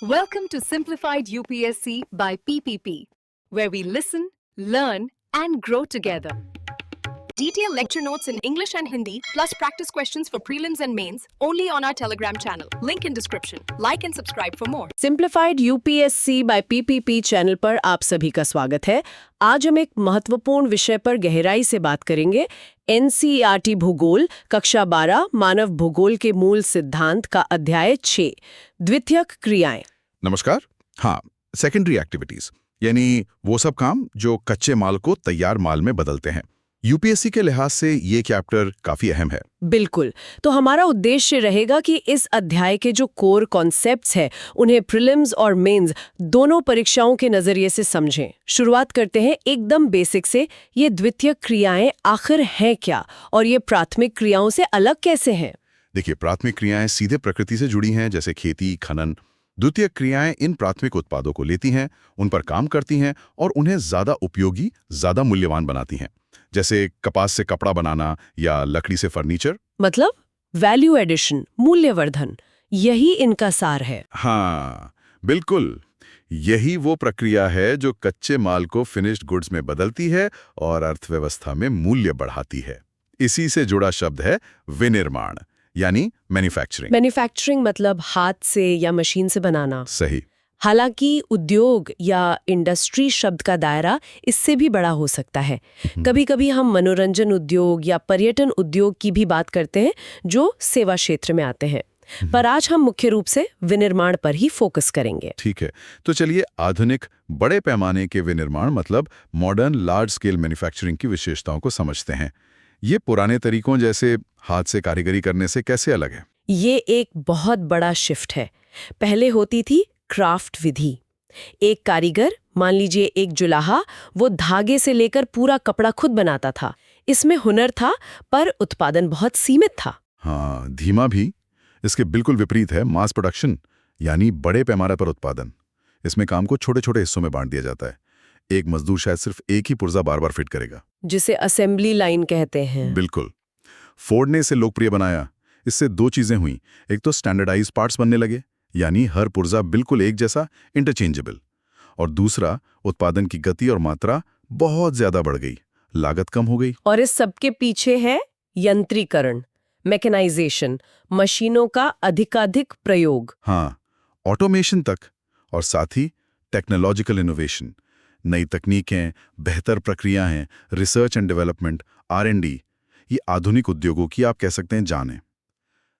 Welcome to Simplified UPSC by PPP, where we listen, learn, and grow together. Detailed lecture notes in English and Hindi, plus practice questions for prelims and mains, only on our Telegram channel. Link in description. Like and subscribe for more. Simplified UPSC by PPP channel पर आप सभी का स्वागत है। आज हम एक महत्वपूर्ण विषय पर गहराई से बात करेंगे। एनसीईआरटी भूगोल कक्षा 12 मानव भूगोल के मूल सिद्धांत का अध्याय 6 द्वितीयक क्रियाएं। नमस्कार। हाँ, सेकेंडरी एक्टिविटीज यानी वो सब काम जो कच्चे माल को तैयार माल में बदलते हैं। यूपीएससी के लिहाज से ये चैप्टर काफी अहम है। बिल्कुल। तो हमारा उद्देश्य रहेगा कि इस अध्याय के जो कोर कॉन्सेप्ट्स हैं उन्हें प्रीलिम्स और मेंस दोनों परीक्षाओं के नजरिए से समझें। शुरुआत करते हैं एकदम बेसिक से। ये द्वितीयक क्रियाएं आखिर हैं क्या और ये प्राथमिक क्रियाओं से अलग कैसे हैं? देखिए, प्राथमिक क्रियाएं सीधे प्रकृति से जुड़ी हैं, जैसे खेती, खनन। द्वितीयक क्रियाएं इन प्राथमिक उत्पादों को लेती हैं, उन पर काम करती हैं और उन्हें ज्यादा उपयोगी, ज्यादा मूल्यवान बनाती हैं, जैसे कपास से कपड़ा बनाना या लकड़ी से फर्नीचर। मतलब वैल्यू एडिशन, मूल्यवर्धन, यही इनका सार है। हाँ, बिल्कुल। यही वो प्रक्रिया है जो कच्चे माल को फिनिश्ड गुड्स में बदलती है और अर्थव्यवस्था में मूल्य बढ़ाती है। इसी से जुड़ा शब्द है विनिर्माण, यानी मैन्युफैक्चरिंग। मैन्युफैक्चरिंग मतलब हाथ से या मशीन से बनाना। सही। हालांकि उद्योग या इंडस्ट्री शब्द का दायरा इससे भी बड़ा हो सकता है। कभी-कभी हम मनोरंजन उद्योग या पर्यटन उद्योग की भी बात करते हैं जो सेवा क्षेत्र में आते हैं। पर आज हम मुख्य रूप से विनिर्माण पर ही फोकस करेंगे। ठीक है, तो चलिए आधुनिक बड़े पैमाने के विनिर्माण मतलब मॉडर्न लार्ज स्केल मैन्युफैक्चरिंग की विशेषताओं को समझते हैं। ये पुराने तरीकों जैसे हाथ से कारीगरी करने से कैसे अलग है? ये एक बहुत बड़ा शिफ्ट है। पहले होती थी क्राफ्ट विधि। एक कारीगर, मान लीजिए एक जुलाहा, वो धागे से लेकर पूरा कपड़ा खुद बनाता था। इसमें हुनर था पर उत्पादन बहुत सीमित था। हाँ, धीमा भी। इसके बिल्कुल विपरीत है मास प्रोडक्शन, यानी बड़े पैमाने पर उत्पादन। इसमें काम को छोटे छोटे हिस्सों में बांट दिया जाता है। एक मजदूर शायद सिर्फ एक ही पुर्जा बार बार फिट करेगा, जिसे असेंबली लाइन कहते हैं। बिल्कुल। फोर्ड ने इसे लोकप्रिय बनाया। इससे दो चीजें हुई। एक तो स्टैंडर्डाइज पार्ट्स बनने लगे, यानी हर पुर्जा बिल्कुल एक जैसा, इंटरचेंजेबल। और दूसरा, उत्पादन की गति और मात्रा बहुत ज्यादा बढ़ गई, लागत कम हो गई। और इस सबके पीछे है यंत्रीकरण, मैकेनाइजेशन, मशीनों का अधिकाधिक प्रयोग। हाँ, ऑटोमेशन तक। और साथ ही टेक्नोलॉजिकल इनोवेशन, नई तकनीकें, बेहतर प्रक्रियाएं, रिसर्च एंड डेवलपमेंट, R&D। ये आधुनिक उद्योगों की आप कह सकते हैं जान है।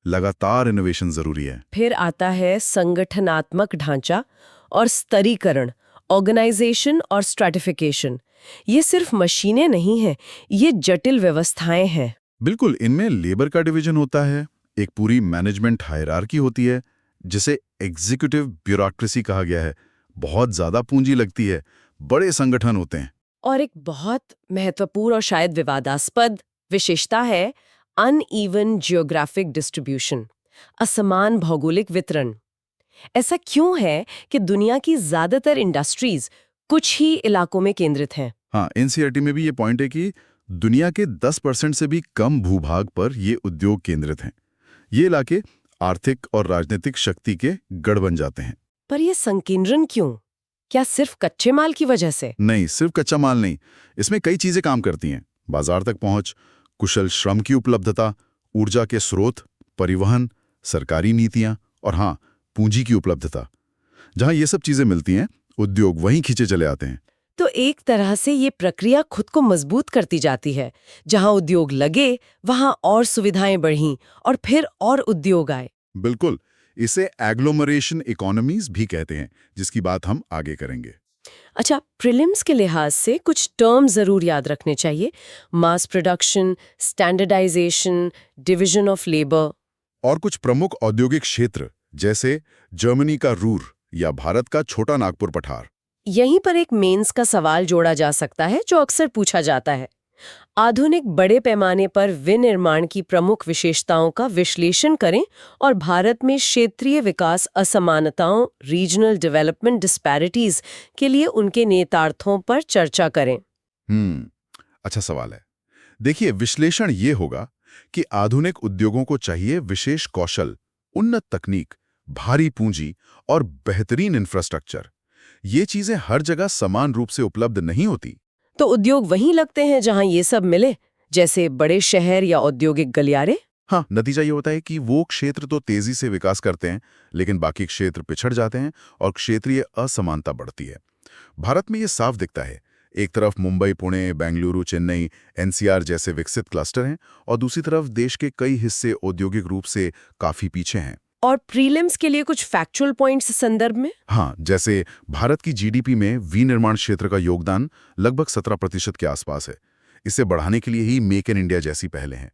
लगातार इनोवेशन जरूरी है। फिर आता है संगठनात्मक ढांचा और स्तरीकरण, ऑर्गेनाइजेशन और स्ट्रैटिफिकेशन। ये सिर्फ मशीनें नहीं हैं, ये जटिल व्यवस्थाएं हैं। बिल्कुल, इनमें लेबर का डिवीजन होता है, एक पूरी मैनेजमेंट हायरार्की होती है, जिसे एग्जीक्यूटिव ब्यूरोक्रेसी कहा गया है। बहुत ज्यादा पूंजी लगती है, बड़े संगठन होते हैं। और एक बहुत महत्वपूर्ण और शायद विवादास्पद विशेषता है अनइवन जियोग्राफिक डिस्ट्रीब्यूशन, असमान भौगोलिक वितरण। ऐसा क्यों है कि दुनिया की ज्यादातर इंडस्ट्रीज कुछ ही इलाकों में केंद्रित हैं? हाँ, एनसीईआरटी में भी ये पॉइंट है कि दुनिया के 10% से भी कम भूभाग पर ये उद्योग केंद्रित हैं। ये इलाके आर्थिक और राजनीतिक शक्ति के गढ़ बन जाते हैं। पर यह संकेंद्रण क्यों? क्या सिर्फ कच्चे माल की वजह से? नहीं, सिर्फ कच्चा माल नहीं। इसमें कई चीजें काम करती हैं। बाजार तक पहुंच, कुशल श्रम की उपलब्धता, ऊर्जा के स्रोत, परिवहन, सरकारी नीतियां और हाँ, पूंजी की उपलब्धता। जहां ये सब चीजें मिलती हैं, उद्योग वहीं खींचे चले आते हैं। तो एक तरह से ये प्रक्रिया खुद को मजबूत करती जाती है। जहां उद्योग लगे वहां और सुविधाएं बढ़ीं और फिर और उद्योग आए। बिल्कुल, इसे एग्लोमरेशन इकोनॉमीज भी कहते हैं, जिसकी बात हम आगे करेंगे। अच्छा, प्रीलिम्स के लिहाज से कुछ टर्म जरूर याद रखने चाहिए। Mass production, standardisation, division of labour. और कुछ प्रमुख औद्योगिक क्षेत्र जैसे जर्मनी का रूर या भारत का छोटा नागपुर पठार। यहीं पर एक मेंस का सवाल जोड़ा जा सकता है जो अक्सर पूछा जाता है। आधुनिक बड़े पैमाने पर विनिर्माण की प्रमुख विशेषताओं का विश्लेषण करें और भारत में क्षेत्रीय विकास असमानताओं, रीजनल डेवलपमेंट डिस्पैरिटीज के लिए उनके नेतार्थों पर चर्चा करें। अच्छा सवाल है। देखिए, विश्लेषण ये होगा कि आधुनिक उद्योगों को चाहिए विशेष कौशल, उन्नत तकनीक, भारी पूंजी और बेहतरीन इंफ्रास्ट्रक्चर, ये चीजें हर जगह समान रूप से उपलब्ध नहीं होती। तो उद्योग वहीं लगते हैं जहां ये सब मिले, जैसे बड़े शहर या औद्योगिक गलियारे। हाँ, नतीजा ये होता है कि वो क्षेत्र तो तेजी से विकास करते हैं, लेकिन बाकी क्षेत्र पिछड़ जाते हैं और क्षेत्रीय असमानता बढ़ती है। भारत में ये साफ दिखता है। एक तरफ मुंबई, पुणे, बेंगलुरु, चेन्नई, एनसीआर जैसे विकसित क्लस्टर हैं और दूसरी तरफ देश के कई हिस्से औद्योगिक रूप से काफी पीछे हैं। और प्रीलिम्स के लिए कुछ फैक्चुअल पॉइंट्स संदर्भ में? हाँ, जैसे भारत की जीडीपी में विनिर्माण क्षेत्र का योगदान लगभग 17% के आसपास है। इसे बढ़ाने के लिए ही मेक इन इंडिया जैसी पहलें हैं।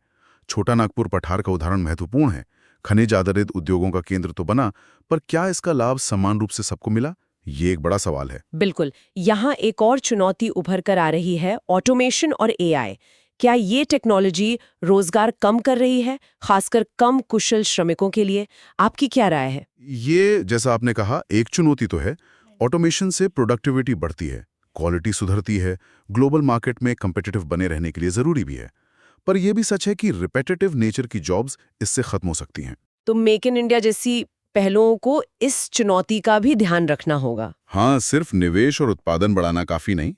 छोटा नागपुर पठार का उदाहरण महत्वपूर्ण है। खनिज आधारित उद्योगों का केंद्र तो बना, पर क्या इसका लाभ समान रूप से सबको मिला? ये एक बड़ा सवाल है। बिल्कुल। यहाँ एक और चुनौती उभर कर आ रही है, ऑटोमेशन और एआई। क्या ये टेक्नोलॉजी रोजगार कम कर रही है, खासकर कम कुशल श्रमिकों के लिए? आपकी क्या राय है? ये, जैसा आपने कहा, एक चुनौती तो है। ऑटोमेशन से प्रोडक्टिविटी बढ़ती है, क्वालिटी सुधरती है, ग्लोबल मार्केट में कम्पिटिटिव बने रहने के लिए जरूरी भी है। पर यह भी सच है कि रिपेटिटिव नेचर की जॉब्स इससे खत्म हो सकती हैं। तो मेक इन इंडिया जैसी पहलों को इस चुनौती का भी ध्यान रखना होगा। हाँ, सिर्फ निवेश और उत्पादन बढ़ाना काफी नहीं।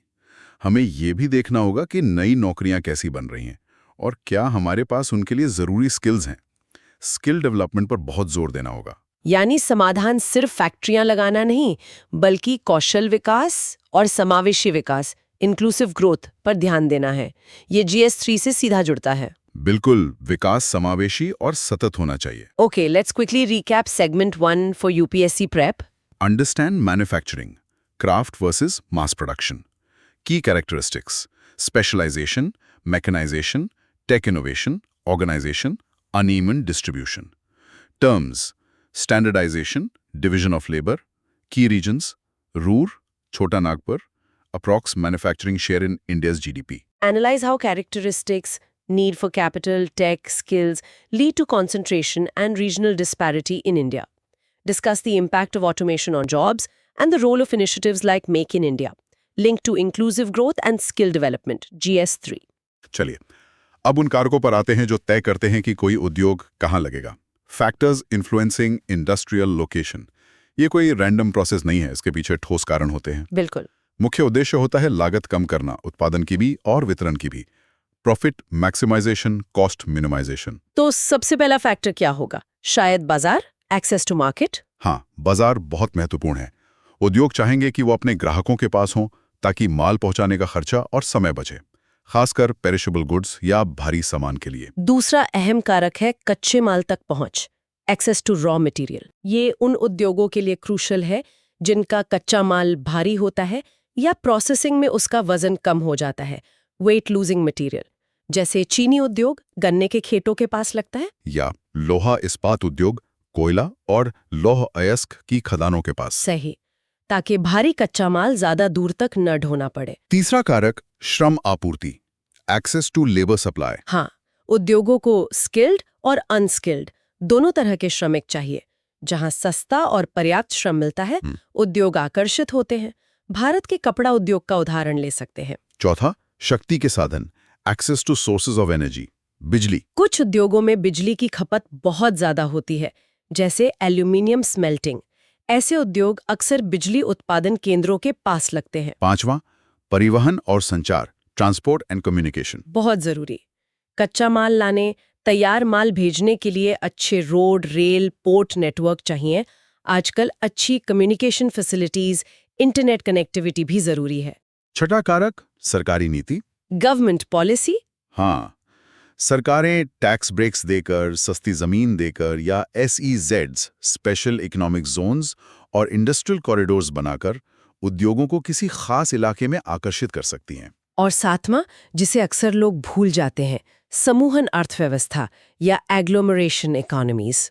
हमें ये भी देखना होगा कि नई नौकरियां कैसी बन रही हैं और क्या हमारे पास उनके लिए जरूरी स्किल्स हैं। स्किल डेवलपमेंट पर बहुत जोर देना होगा। यानी समाधान सिर्फ फैक्ट्रियां लगाना नहीं, बल्कि कौशल विकास और समावेशी विकास, इंक्लूसिव ग्रोथ पर ध्यान देना है। ये GS3 से सीधा जुड़ता है। बिल्कुल, विकास समावेशी और सतत होना चाहिए। Okay, let's quickly recap segment 1 for UPSC prep. Understand manufacturing, craft versus mass production. Key characteristics: specialization, mechanization, tech innovation, organization, uneven distribution. Terms: standardization, division of labor. Key regions: Ruhr, Chota Nagpur. Approx manufacturing share in India's GDP. Analyze how characteristics, need for capital, tech, skills lead to concentration and regional disparity in India. Discuss the impact of automation on jobs and the role of initiatives like Make in India, linked to inclusive growth and skill development, GS3. चलिए, अब उन कारकों पर आते हैं जो तय करते हैं कि कोई उद्योग कहाँ लगेगा। Factors influencing industrial location. ये कोई रैंडम प्रोसेस नहीं है, इसके पीछे ठोस कारण होते हैं। बिल्कुल। मुख्य उद्देश्य होता है लागत कम करना, उत्पादन की भी और वितरण की भी। Profit maximisation, cost minimisation. तो सबसे पहला फैक्टर क्या होगा? शायद बाजार, एक्सेस टू मार्केट। हाँ, बाजार बहुत महत्वपूर्ण है। उद्योग चाहेंगे कि वो अपने ग्राहकों के पास हों ताकि माल पहुंचाने का खर्चा और समय बचे, खासकर पेरिशेबल गुड्स या भारी सामान के लिए। दूसरा अहम कारक है कच्चे माल तक पहुंच, एक्सेस टू रॉ मटेरियल। ये उन उद्योगों के लिए क्रूशल है जिनका कच्चा माल भारी होता है या प्रोसेसिंग में उसका वजन कम हो जाता है, वेट लूजिंग मटेरियल। जैसे चीनी उद्योग गन्ने के खेतों के पास लगता है, या लोहा इस्पात उद्योग कोयला और लौह अयस्क की खदानों के पास। सही, ताकि भारी कच्चा माल ज्यादा दूर तक न ढोना पड़े। तीसरा कारक श्रम आपूर्ति, एक्सेस टू लेबर सप्लाई। हाँ, उद्योगों को स्किल्ड और अनस्किल्ड दोनों तरह के श्रमिक चाहिए। जहां सस्ता और पर्याप्त श्रम मिलता है, उद्योग आकर्षित होते हैं। भारत के कपड़ा उद्योग का उदाहरण ले सकते हैं। चौथा, शक्ति के साधन, access to sources of energy, बिजली। कुछ उद्योगों में बिजली की खपत बहुत ज्यादा होती है, जैसे एल्यूमिनियम स्मेल्टिंग। ऐसे उद्योग अक्सर बिजली उत्पादन केंद्रों के पास लगते हैं। पांचवा, परिवहन और संचार, ट्रांसपोर्ट एंड कम्युनिकेशन। बहुत जरूरी। कच्चा माल लाने, तैयार माल भेजने के लिए अच्छे रोड, रेल, पोर्ट नेटवर्क चाहिए। आजकल अच्छी कम्युनिकेशन फैसिलिटीज, इंटरनेट कनेक्टिविटी भी जरूरी है। छठा कारक, सरकारी नीति, गवर्नमेंट पॉलिसी। हाँ, सरकारें टैक्स ब्रेक्स देकर, सस्ती जमीन देकर या SEZs, स्पेशल इकोनॉमिक जोन्स और इंडस्ट्रियल कॉरिडोर्स बनाकर उद्योगों को किसी खास इलाके में आकर्षित कर सकती हैं। और सातवां, जिसे अक्सर लोग भूल जाते हैं, समूहन अर्थव्यवस्था या एग्लोमरेशन इकोनॉमीज।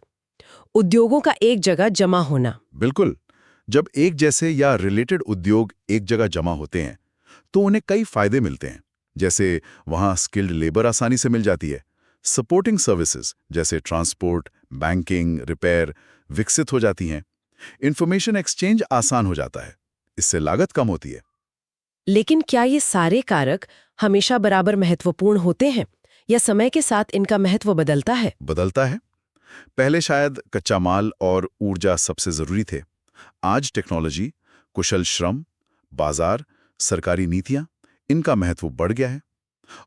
उद्योगों का एक जगह जमा होना। बिल्कुल, जब एक जैसे या रिलेटेड उद्योग एक जगह जमा होते हैं तो उन्हें कई फायदे मिलते हैं। जैसे वहां स्किल्ड लेबर आसानी से मिल जाती है, सपोर्टिंग सर्विसेज जैसे ट्रांसपोर्ट, बैंकिंग, रिपेयर विकसित हो जाती हैं, इंफॉर्मेशन एक्सचेंज आसान हो जाता है, इससे लागत कम होती है। लेकिन क्या ये सारे कारक हमेशा बराबर महत्वपूर्ण होते हैं या समय के साथ इनका महत्व बदलता है? बदलता है। पहले शायद कच्चा माल और ऊर्जा सबसे जरूरी थे। आज टेक्नोलॉजी, कुशल श्रम, बाजार, सरकारी नीतियां, इनका महत्व बढ़ गया है।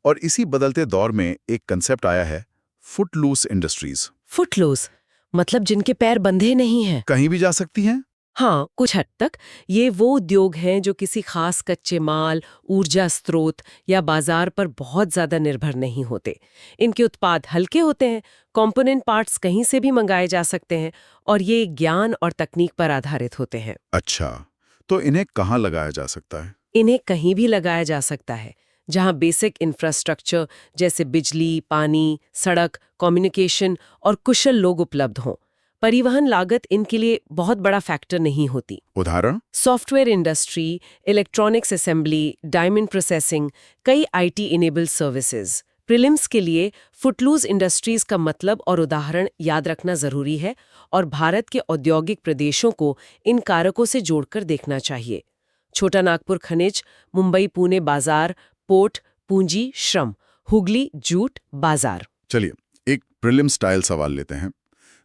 और इसी बदलते दौर में एक कंसेप्ट आया है, फुट लूज इंडस्ट्रीज। फुटलूज मतलब जिनके पैर बंधे नहीं हैं। कहीं भी जा सकती हैं। हाँ, कुछ हद तक ये वो उद्योग हैं जो किसी खास कच्चे माल, ऊर्जा स्रोत या बाजार पर बहुत ज्यादा निर्भर नहीं होते। इनके उत्पाद हल्के होते हैं, कंपोनेंट पार्ट्स कहीं से भी मंगाए जा सकते हैं और ये ज्ञान और तकनीक पर आधारित होते हैं। अच्छा, तो इन्हें कहाँ लगाया जा सकता है? इन्हें कहीं भी लगाया जा सकता है जहां बेसिक इंफ्रास्ट्रक्चर जैसे बिजली, पानी, सड़क, कम्युनिकेशन और कुशल लोग उपलब्ध हों। परिवहन लागत इनके लिए बहुत बड़ा फैक्टर नहीं होती। उदाहरण? Software industry, electronics assembly, diamond processing, कई आईटी इनेबल्ड सर्विसेज। प्रीलिम्स के लिए फुटलूज इंडस्ट्रीज का मतलब और उदाहरण याद रखना जरूरी है और भारत के औद्योगिक प्रदेशों को इन कारकों से जोड़कर देखना चाहिए। छोटा नागपुर खनिज, मुंबई पुणे बाजार, पोर्ट, पूंजी, श्रम, हुगली जूट बाजार। चलिए, एक प्रीलिम स्टाइल सवाल लेते हैं।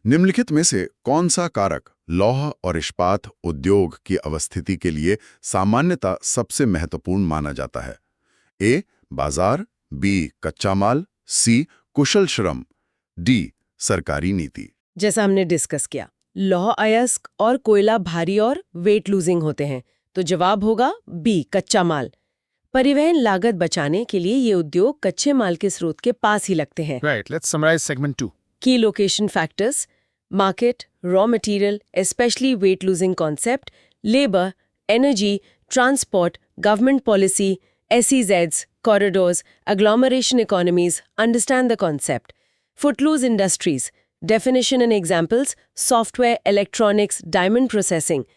निम्नलिखित में से कौन सा कारक लौह और इस्पात उद्योग की अवस्थिति के लिए सामान्यतः सबसे महत्वपूर्ण माना जाता है? ए बाजार, बी कच्चा माल, सी कुशल श्रम, डी सरकारी नीति। जैसा हमने डिस्कस किया, लौह अयस्क और कोयला भारी और वेट लूजिंग होते हैं, तो जवाब होगा बी कच्चा माल। परिवहन लागत बचाने के लिए ये उद्योग कच्चे माल के स्रोत के पास ही लगते हैं। Right, let's summarize segment 2. Key location factors: market, raw material, especially weight losing concept, labor, energy, transport, government policy, SEZs, corridors, agglomeration economies. Understand the concept. Footloose industries. Definition and examples: software, electronics, diamond processing.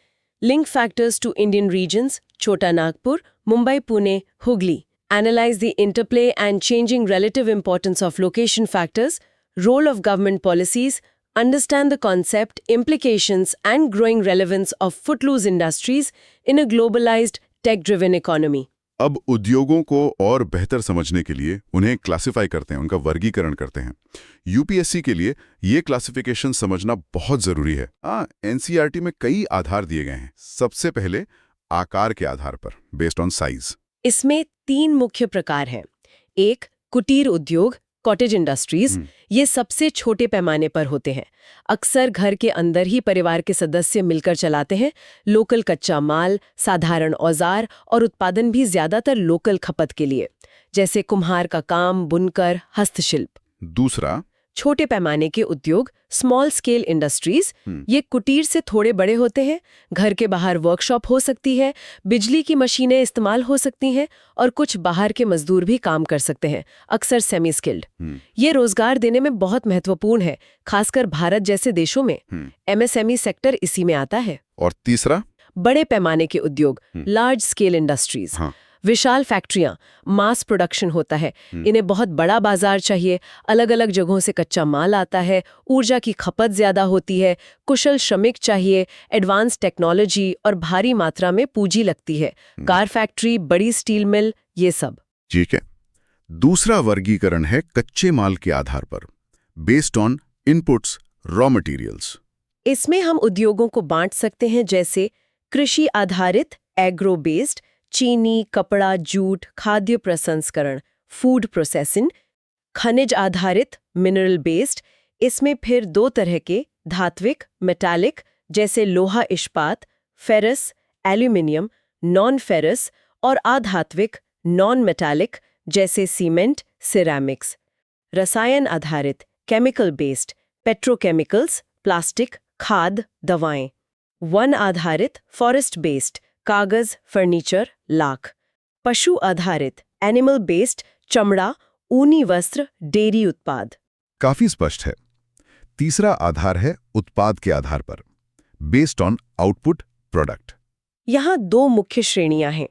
Link factors to Indian regions: Chota Nagpur, Mumbai, Pune, Hooghly. Analyze the interplay and changing relative importance of location factors. Role of government policies, understand the concept, implications, and growing relevance of footloose industries in a globalized, tech-driven economy. अब उद्योगों को और बेहतर समझने के लिए उन्हें classify करते हैं, उनका वर्गीकरण करते हैं। यूपीएससी के लिए ये क्लासिफिकेशन समझना बहुत जरूरी है। एनसीईआरटी में कई आधार दिए गए हैं। सबसे पहले आकार के आधार पर, बेस्ड ऑन साइज। इसमें 3 मुख्य प्रकार हैं। एक, कुटीर उद्योग, कॉटेज इंडस्ट्रीज। ये सबसे छोटे पैमाने पर होते हैं। अक्सर घर के अंदर ही परिवार के सदस्य मिलकर चलाते हैं। लोकल कच्चा माल, साधारण औजार और उत्पादन भी ज्यादातर लोकल खपत के लिए, जैसे कुम्हार का काम, बुनकर, हस्तशिल्प। दूसरा, छोटे पैमाने के उद्योग, स्मॉल स्केल इंडस्ट्रीज। ये कुटीर से थोड़े बड़े होते हैं। घर के बाहर वर्कशॉप हो सकती है, बिजली की मशीनें इस्तेमाल हो सकती हैं और कुछ बाहर के मजदूर भी काम कर सकते हैं, अक्सर सेमी स्किल्ड। ये रोजगार देने में बहुत महत्वपूर्ण है, खासकर भारत जैसे देशों में। एमएसएमई सेक्टर इसी में आता है। और तीसरा, बड़े पैमाने के उद्योग, लार्ज स्केल इंडस्ट्रीज। विशाल फैक्ट्रियां, मास प्रोडक्शन होता है। इन्हें बहुत बड़ा बाजार चाहिए, अलग अलग जगहों से कच्चा माल आता है, ऊर्जा की खपत ज्यादा होती है, कुशल श्रमिक चाहिए, एडवांस टेक्नोलॉजी और भारी मात्रा में पूंजी लगती है। कार फैक्ट्री, बड़ी स्टील मिल, ये सब। ठीक है। दूसरा वर्गीकरण है कच्चे माल के आधार पर, based on inputs, raw materials. इसमें हम उद्योगों को बांट सकते हैं, जैसे कृषि आधारित, एग्रो बेस्ड, चीनी, कपड़ा, जूट, खाद्य प्रसंस्करण, फूड प्रोसेसिंग। खनिज आधारित, मिनरल बेस्ड। इसमें फिर 2 तरह के, धात्विक, मेटालिक, जैसे लोहा इस्पात, फेरस, एल्यूमिनियम, नॉन फेरस, और अधात्विक, नॉन मेटालिक, जैसे सीमेंट, सिरेमिक्स। रसायन आधारित, केमिकल बेस्ड, पेट्रोकेमिकल्स, प्लास्टिक, खाद, दवाएं। वन आधारित, फॉरेस्ट बेस्ड, कागज, फर्नीचर, लाख। पशु आधारित, एनिमल बेस्ड, चमड़ा, ऊनी वस्त्र, डेयरी उत्पाद। काफी स्पष्ट है। तीसरा आधार है उत्पाद के आधार पर, बेस्ड ऑन आउटपुट, प्रोडक्ट। यहाँ 2 मुख्य श्रेणियां हैं।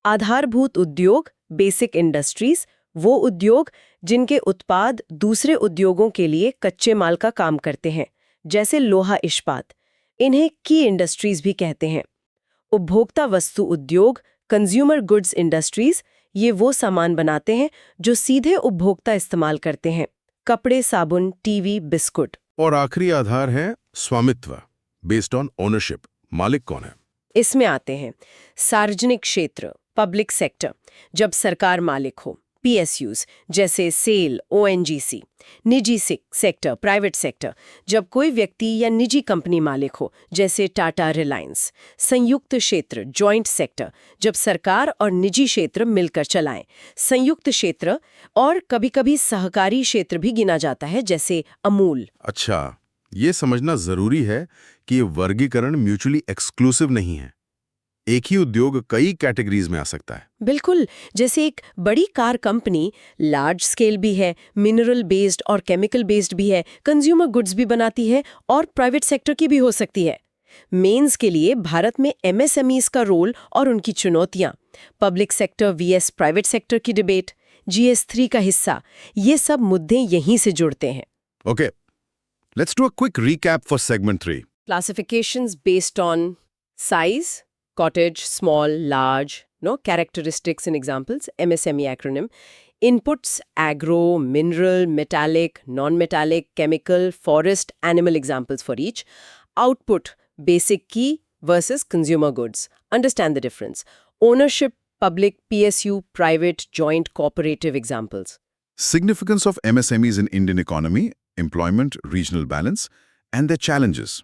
आधारभूत उद्योग, बेसिक इंडस्ट्रीज, वो उद्योग जिनके उत्पाद दूसरे उद्योगों के लिए कच्चे माल का काम करते हैं, जैसे लोहा इस्पात। इन्हें की इंडस्ट्रीज भी कहते हैं। उपभोक्ता वस्तु उद्योग, कंज्यूमर गुड्स इंडस्ट्रीज, ये वो सामान बनाते हैं जो सीधे उपभोक्ता इस्तेमाल करते हैं, कपड़े, साबुन, टीवी, बिस्कुट। और आखिरी आधार है स्वामित्व, बेस्ड ऑन ओनरशिप। मालिक कौन है? इसमें आते हैं सार्वजनिक क्षेत्र, पब्लिक सेक्टर, जब सरकार मालिक हो, PSUs जैसे सेल, ONGC, निजी सेक्टर, प्राइवेट सेक्टर, जब कोई व्यक्ति या निजी कंपनी मालिक हो, जैसे टाटा, रिलायंस, संयुक्त क्षेत्र, जॉइंट सेक्टर, जब सरकार और निजी क्षेत्र मिलकर चलाएं, संयुक्त क्षेत्र, और कभी-कभी सहकारी क्षेत्र भी गिना जाता है, जैसे अमूल। अच्छा, ये समझना जरूरी है कि ये वर्गीकरण म्यूचुअली एक्सक्लूसिव नहीं है। एक ही उद्योग कई कैटेगरीज में आ सकता है। बिल्कुल, जैसे एक बड़ी कार कंपनी लार्ज स्केल भी है, मिनरल बेस्ड और केमिकल बेस्ड भी है, कंज्यूमर गुड्स भी बनाती है और प्राइवेट सेक्टर की भी हो सकती है। मेंस के लिए भारत में MSMEs का रोल और उनकी चुनौतियां, public sector vs private sector की डिबेट, GS3 का हिस्सा, ये सब मुद्दे यहीं से जुड़ते हैं। Okay, let's do a quick recap for segment 3। Classifications based on size, cottage, small, large, characteristics and examples, MSME acronym. Inputs, agro, mineral, metallic, non-metallic, chemical, forest, animal examples for each. Output, basic key versus consumer goods. Understand the difference. Ownership, public, PSU, private, joint, cooperative examples. Significance of MSMEs in Indian economy, employment, regional balance, and their challenges.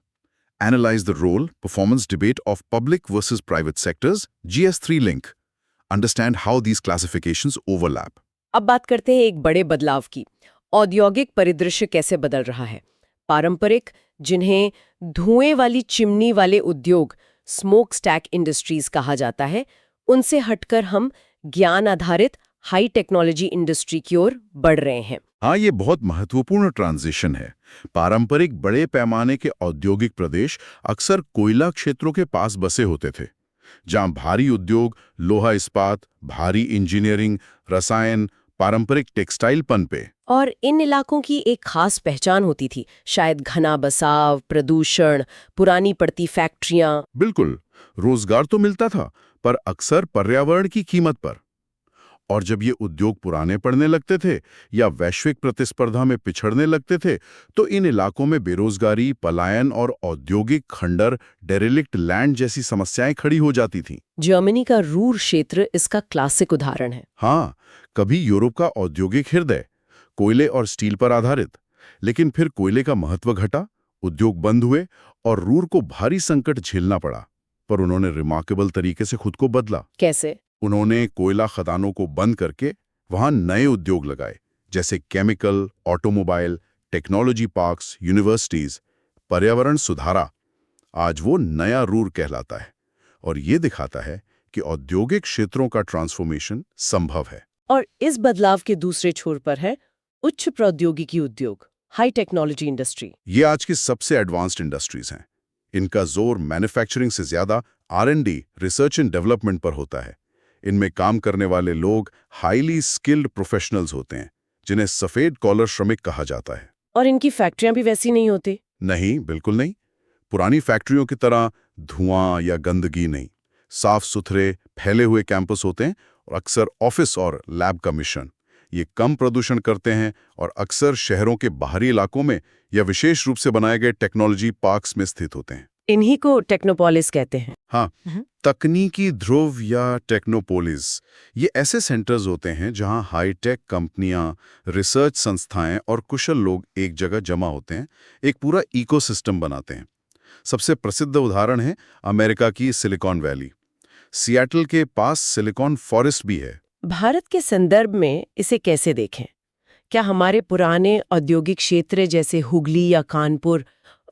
Analyze the role, performance debate of public versus private sectors, GS3 link. Understand how these classifications overlap. अब बात करते हैं एक बड़े बदलाव की। औद्योगिक परिदृश्य कैसे बदल रहा है। पारंपरिक, जिन्हें धुएं वाली चिमनी वाले उद्योग, स्मोक स्टैक इंडस्ट्रीज कहा जाता है, उनसे हटकर हम ज्ञान आधारित हाई टेक्नोलॉजी इंडस्ट्री की ओर बढ़ रहे हैं। हाँ, ये बहुत महत्वपूर्ण ट्रांजिशन है। पारंपरिक बड़े पैमाने के औद्योगिक प्रदेश अक्सर कोयला क्षेत्रों के पास बसे होते थे, जहां भारी उद्योग, लोहा इस्पात, भारी इंजीनियरिंग, रसायन, पारंपरिक टेक्सटाइल पनपे। और इन इलाकों की एक खास पहचान होती थी, शायद घना बसाव, प्रदूषण, पुरानी पड़ती फैक्ट्रियां। बिल्कुल, रोजगार तो मिलता था, पर अक्सर पर्यावरण की कीमत पर। और जब ये उद्योग पुराने पड़ने लगते थे या वैश्विक प्रतिस्पर्धा में पिछड़ने लगते थे, तो इन इलाकों में बेरोजगारी, पलायन और औद्योगिक खंडर, डेरेलिक्ट लैंड जैसी समस्याएं खड़ी हो जाती थीं। जर्मनी का रूर क्षेत्र इसका क्लासिक उदाहरण है। हाँ, कभी यूरोप का औद्योगिक हृदय, कोयले और स्टील पर आधारित, लेकिन फिर कोयले का महत्व घटा, उद्योग बंद हुए और रूर को भारी संकट झेलना पड़ा। पर उन्होंने रिमार्केबल तरीके से खुद को बदला। कैसे? उन्होंने कोयला खदानों को बंद करके वहां नए उद्योग लगाए, जैसे chemical, automobile, technology parks, universities. पर्यावरण सुधारा। आज वो नया रूर कहलाता है और ये दिखाता है कि औद्योगिक क्षेत्रों का ट्रांसफॉर्मेशन संभव है। और इस बदलाव के दूसरे छोर पर है उच्च प्रौद्योगिकी उद्योग, हाई टेक्नोलॉजी इंडस्ट्री। ये आज की सबसे एडवांस्ड इंडस्ट्रीज हैं। इनका जोर मैन्युफैक्चरिंग से ज्यादा R&D, रिसर्च एंड डेवलपमेंट पर होता है। इनमें काम करने वाले लोग हाईली स्किल्ड प्रोफेशनल्स होते हैं, जिन्हें सफेद कॉलर श्रमिक कहा जाता है। और इनकी फैक्ट्रियां भी वैसी नहीं होती। नहीं, बिल्कुल नहीं। पुरानी फैक्ट्रियों की तरह धुआं या गंदगी नहीं। साफ सुथरे फैले हुए कैंपस होते हैं और अक्सर ऑफिस और लैब का मिश्रण। ये कम प्रदूषण करते हैं और अक्सर शहरों के बाहरी इलाकों में या विशेष रूप से बनाए गए टेक्नोलॉजी पार्क्स में स्थित होते हैं। इन्हीं को टेक्नोपोलिस कहते हैं। हाँ, तकनीकी ध्रुव या टेक्नोपोलिस, ये ऐसे सेंटर्स होते हैं जहां हाईटेक कंपनियां, रिसर्च संस्थाएं और कुशल लोग एक जगह जमा होते हैं, एक पूरा इकोसिस्टम बनाते हैं। सबसे प्रसिद्ध उदाहरण है अमेरिका की सिलिकॉन वैली। सिएटल के पास सिलिकॉन फॉरेस्ट भी है। भारत के संदर्भ में इसे कैसे देखें? क्या हमारे पुराने औद्योगिक क्षेत्र जैसे हुगली या कानपुर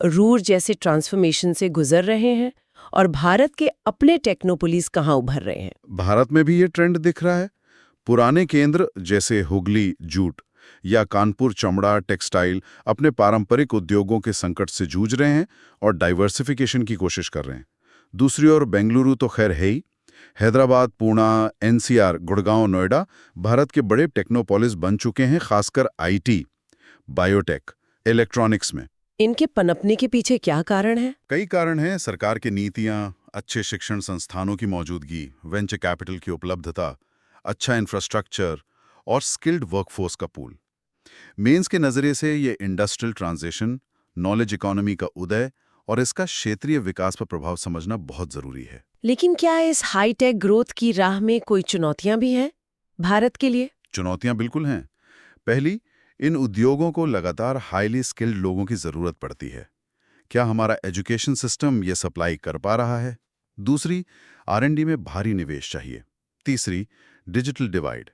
रूर जैसे ट्रांसफॉर्मेशन से गुजर रहे हैं, और भारत के अपने टेक्नोपोलिस कहाँ उभर रहे हैं? भारत में भी ये ट्रेंड दिख रहा है। पुराने केंद्र जैसे हुगली जूट या कानपुर चमड़ा टेक्सटाइल अपने पारंपरिक उद्योगों के संकट से जूझ रहे हैं और डाइवर्सिफिकेशन की कोशिश कर रहे हैं। दूसरी ओर बेंगलुरु तो खैर है ही। हैदराबाद, पुणे, NCR, गुड़गांव, नोएडा भारत के बड़े टेक्नोपोलिस बन चुके हैं, खासकर IT, बायोटेक, इलेक्ट्रॉनिक्स में। इनके पनपने के पीछे क्या कारण है? कई कारण हैं। सरकार की नीतियां, अच्छे शिक्षण संस्थानों की मौजूदगी, वेंचर कैपिटल की उपलब्धता, अच्छा इंफ्रास्ट्रक्चर और स्किल्ड वर्कफोर्स का पूल। मेंस के नजरिए से ये इंडस्ट्रियल ट्रांजिशन नॉलेज इकोनॉमी का उदय और इसका क्षेत्रीय विकास पर प्रभाव समझना बहुत जरूरी है। लेकिन क्या इस हाईटेक ग्रोथ की राह में कोई चुनौतियां भी हैं भारत के लिए? चुनौतियां बिल्कुल हैं। पहली, इन उद्योगों को लगातार हाईली स्किल्ड लोगों की जरूरत पड़ती है। क्या हमारा एजुकेशन सिस्टम ये सप्लाई कर पा रहा है? दूसरी, R&D में भारी निवेश चाहिए। तीसरी, डिजिटल डिवाइड।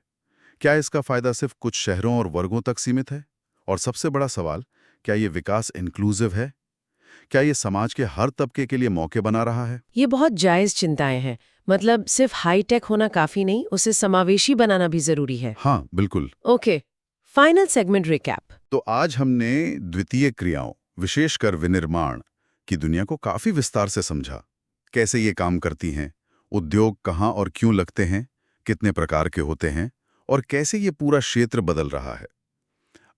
क्या इसका फायदा सिर्फ कुछ शहरों और वर्गों तक सीमित है? और सबसे बड़ा सवाल, क्या ये विकास इंक्लूसिव है? क्या ये समाज के हर तबके के लिए मौके बना रहा है? ये बहुत जायज चिंताएं हैं। मतलब सिर्फ हाईटेक होना काफी नहीं, उसे समावेशी बनाना भी जरूरी है। हाँ, बिल्कुल। Okay, final segment recap. तो आज हमने द्वितीय क्रियाओं, विशेषकर विनिर्माण की दुनिया को काफी विस्तार से समझा। कैसे ये काम करती हैं, उद्योग कहाँ और क्यों लगते हैं, कितने प्रकार के होते हैं और कैसे ये पूरा क्षेत्र बदल रहा है।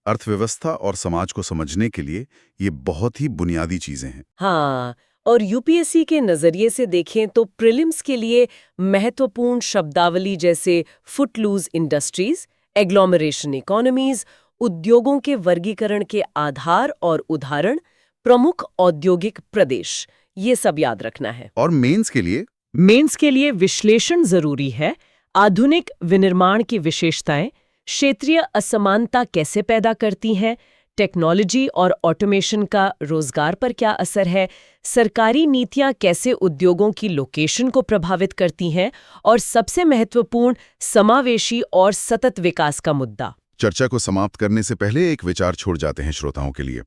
अर्थव्यवस्था और समाज को समझने के लिए ये बहुत ही बुनियादी चीजें हैं। हाँ, और यूपीएससी के नजरिए से देखें तो प्रीलिम्स के लिए महत्वपूर्ण शब्दावली जैसे फुटलूज इंडस्ट्रीज, एग्लोमरेशन इकोनॉमीज, उद्योगों के वर्गीकरण के आधार और उदाहरण, प्रमुख औद्योगिक प्रदेश, ये सब याद रखना है। और मेंस के लिए विश्लेषण जरूरी है। आधुनिक विनिर्माण की विशेषताएं, क्षेत्रीय असमानता कैसे पैदा करती हैं, टेक्नोलॉजी और ऑटोमेशन का रोजगार पर क्या असर है, सरकारी नीतियां कैसे उद्योगों की लोकेशन को प्रभावित करती हैं, और सबसे महत्वपूर्ण समावेशी और सतत विकास का मुद्दा। चर्चा को समाप्त करने से पहले एक विचार छोड़ जाते हैं श्रोताओं के लिए।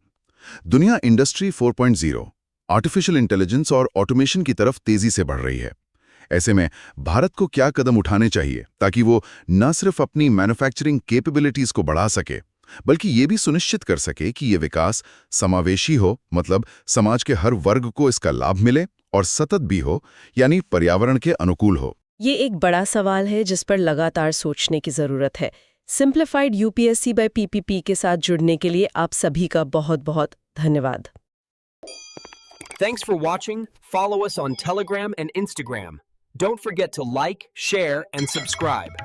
दुनिया इंडस्ट्री 4.0, आर्टिफिशियल इंटेलिजेंस और ऑटोमेशन की तरफ तेजी से बढ़ रही है। ऐसे में भारत को क्या कदम उठाने चाहिए ताकि वो न सिर्फ अपनी मैन्युफैक्चरिंग कैपेबिलिटीज को बढ़ा सके, बल्कि ये भी सुनिश्चित कर सके कि ये विकास समावेशी हो, मतलब समाज के हर वर्ग को इसका लाभ मिले, और सतत भी हो, यानी पर्यावरण के अनुकूल हो। ये एक बड़ा सवाल है जिस पर लगातार सोचने की जरूरत है। सिंप्लीफाइड यूपीएससी बाय पीपीपी के साथ जुड़ने के लिए आप सभी का बहुत बहुत धन्यवाद। Thanks for watching. Follow us on Telegram and Instagram. Don't forget to like, share, and subscribe.